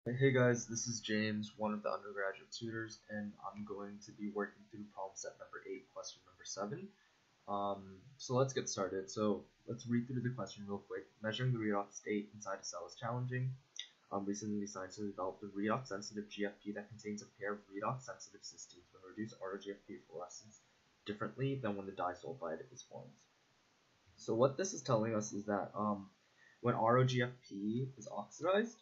Hey guys, this is James, one of the undergraduate tutors, and I'm going to be working through problem set number 8, question number 7. So let's get started. So let's read through the question real quick. Measuring the redox state inside a cell is challenging. Recently, scientists have developed a redox-sensitive GFP that contains a pair of redox-sensitive cysteines when reduced ROGFP fluorescence differently than when the disulfide is formed. So what this is telling us is that when ROGFP is oxidized,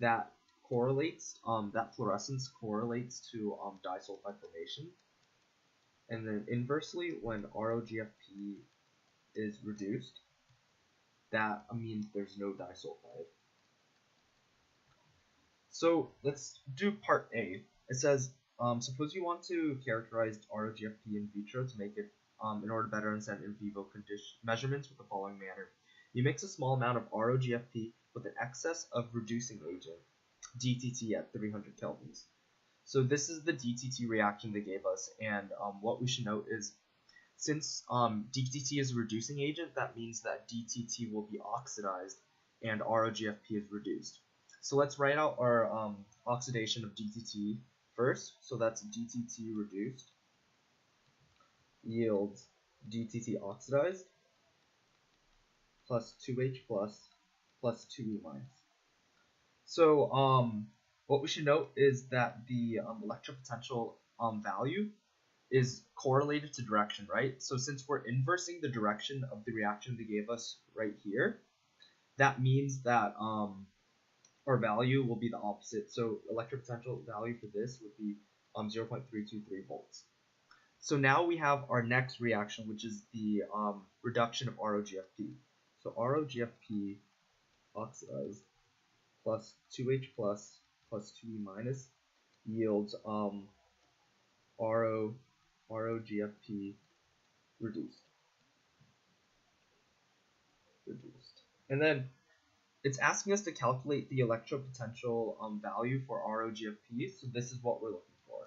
that correlates, that fluorescence correlates to disulfide formation. And then inversely, when ROGFP is reduced, that means there's no disulfide. So let's do part A. It says, suppose you want to characterize ROGFP in vitro to make it, in order to better understand in vivo measurements with the following manner. You mix a small amount of ROGFP with an excess of reducing agent, DTT at 300 kelvins. So this is the DTT reaction they gave us, and what we should note is, since DTT is a reducing agent, that means that DTT will be oxidized and ROGFP is reduced. So let's write out our oxidation of DTT first. So that's DTT reduced yields DTT oxidized plus 2H plus 2E minus. So what we should note is that the electropotential value is correlated to direction, right? So since we're inversing the direction of the reaction they gave us right here, that means that our value will be the opposite. So electropotential value for this would be 0.323 volts. So now we have our next reaction, which is the reduction of ROGFP. So ROGFP oxidized plus 2H plus 2E minus yields ROGFP reduced. And then it's asking us to calculate the electropotential value for ROGFP, so this is what we're looking for.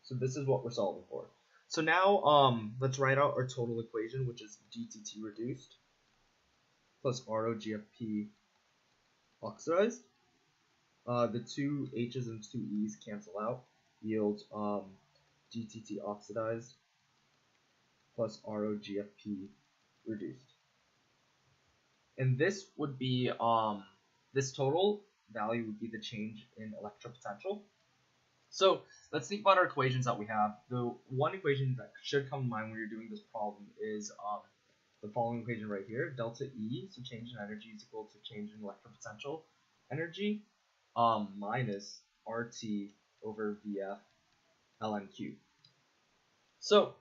So this is what we're solving for. So now let's write out our total equation, which is DTT reduced plus ROGFP oxidized. The two H's and two E's cancel out, yields DTT oxidized plus ROGFP reduced. And this would be, this total value would be the change in electropotential. So let's think about our equations that we have. The one equation that should come to mind when you're doing this problem is the following equation right here. Delta E, so change in energy, is equal to change in electropotential energy, minus RT over VF ln Q. So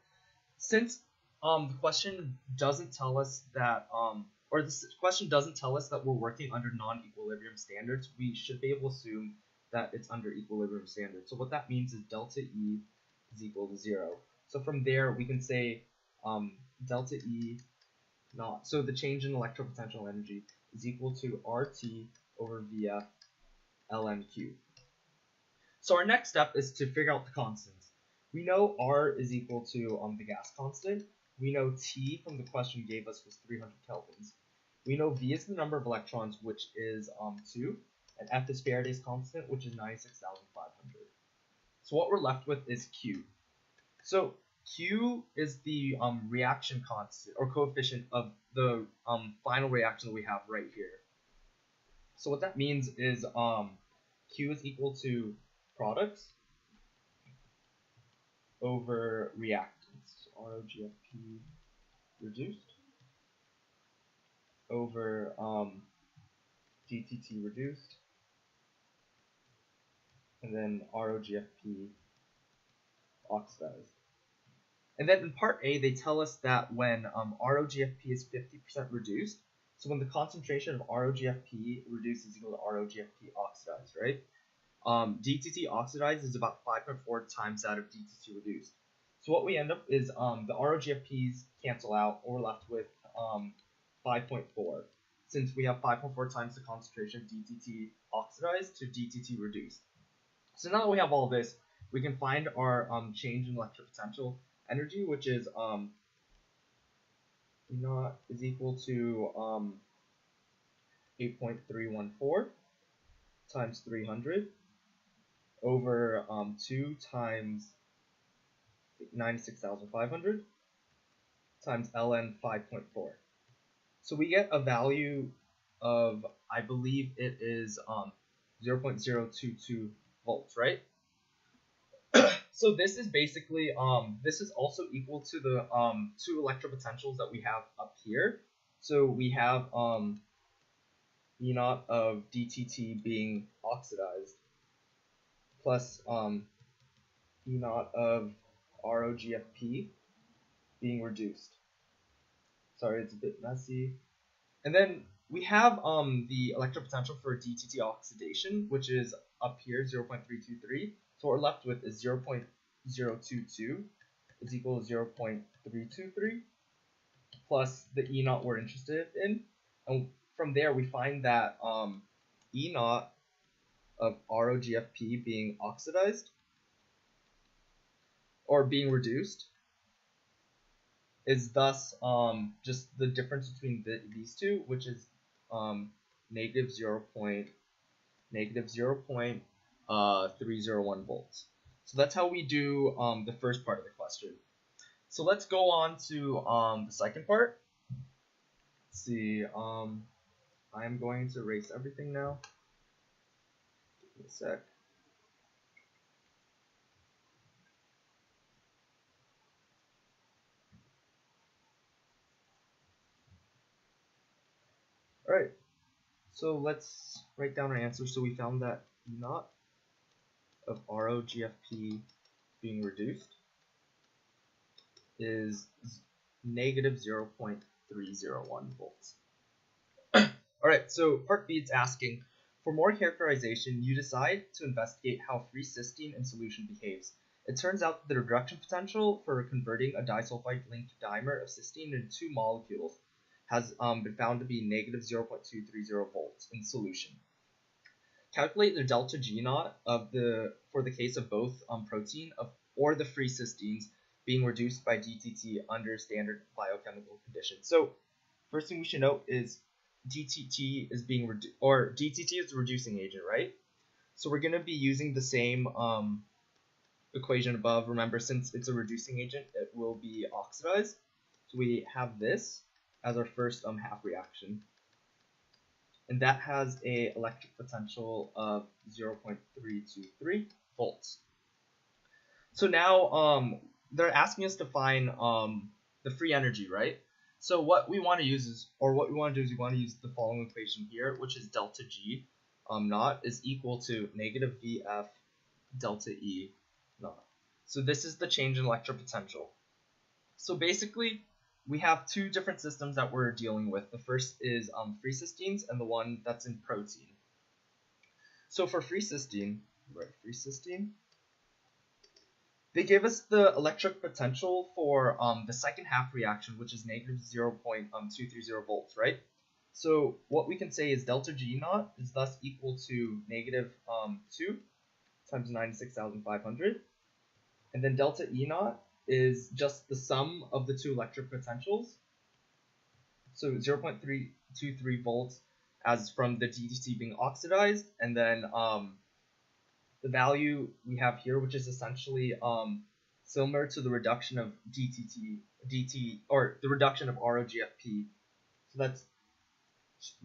since the question doesn't tell us that, or this question doesn't tell us that we're working under non-equilibrium standards, we should be able to assume that it's under equilibrium standards. So what that means is delta E is equal to 0. So from there we can say delta E naught. So the change in electropotential energy is equal to RT over VF ln Q. So our next step is to figure out the constants. We know R is equal to the gas constant. We know T from the question gave us was 300 kelvins. We know V is the number of electrons, which is 2, and F is Faraday's constant, which is 96,500. So what we're left with is Q. So Q is the reaction constant or coefficient of the final reaction that we have right here. So what that means is Q is equal to products over reactants. So ROGFP reduced over DTT reduced, and then ROGFP oxidized. And then in part A, they tell us that when ROGFP is 50% reduced, so when the concentration of ROGFP reduced is equal to ROGFP oxidized, right? DTT oxidized is about 5.4 times that of DTT reduced. So what we end up is the ROGFPs cancel out, and we're left with 5.4, since we have 5.4 times the concentration of DTT oxidized to DTT reduced. So now that we have all this, we can find our change in electropotential energy, which is E naught is equal to 8.314 times 300 over 2 times 96,500 times ln 5.4. So we get a value of, I believe it is 0.022 volts, right? So this is basically, this is also equal to the 2 electropotentials that we have up here. So we have E naught of dTt being oxidized plus E naught of ROGFP being reduced. Sorry, it's a bit messy. And then we have the electropotential for dTt oxidation, which is up here, 0.323. So what we're left with is 0.022 is equal to 0.323 plus the E naught we're interested in. And from there, we find that E naught of ROGFP being oxidized or being reduced is thus just the difference between these two, which is negative 0.301 volts. So that's how we do the first part of the question. So let's go on to the second part. Let's see. I'm going to erase everything now. Give me a sec. Alright, so let's write down our answer. So we found that E naught of ROGFP being reduced is negative 0.301 volts. Alright, so part B, it's asking, for more characterization, you decide to investigate how free cysteine in solution behaves. It turns out that the reduction potential for converting a disulfide linked dimer of cysteine into 2 molecules has been found to be negative 0.230 volts in solution. Calculate the delta G naught for the case of both protein or the free cysteines being reduced by dTt under standard biochemical conditions. So first thing we should note is dTt is being dTt is the reducing agent, right? So we're going to be using the same equation above. Remember, since it's a reducing agent, it will be oxidized. So we have this as our first half reaction, and that has a electric potential of 0.323 volts. So now they're asking us to find the free energy, right? So what we want to use is, or what we want to do is we want to use the following equation here, which is delta G naught is equal to negative VF delta E naught. So this is the change in electric potential. So basically, we have 2 different systems that we're dealing with. The first is free cysteines, and the one that's in protein. So for free cysteine, they give us the electric potential for the second half reaction, which is negative 0.230 volts, right? So what we can say is delta G naught is thus equal to negative 2 times 96,500, and then delta E naught is just the sum of the 2 electric potentials. So 0.323 volts as from the dTt being oxidized, and then the value we have here, which is essentially similar to the reduction of or the reduction of ROGFP. So that's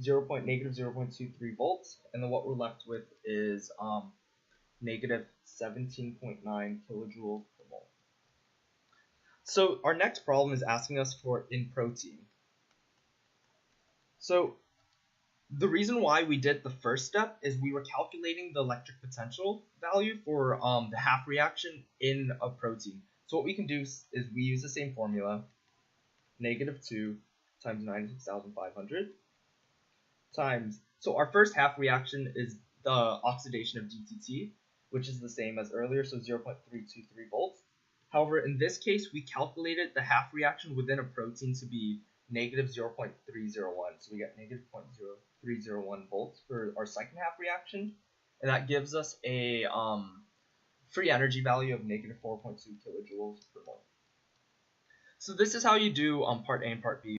negative 0.23 volts, and then what we're left with is negative 17.9 kilojoule per mole. So our next problem is asking us for in protein. So the reason why we did the first step is we were calculating the electric potential value for the half reaction in a protein. So what we can do is we use the same formula, negative 2 times 96,500 times, so our first half reaction is the oxidation of dTt, which is the same as earlier, so 0.323 volts. However, in this case, we calculated the half reaction within a protein to be negative 0.301. So we get negative 0.0301 volts for our second half reaction. And that gives us a free energy value of negative 4.2 kilojoules per mole. So this is how you do part A and part B.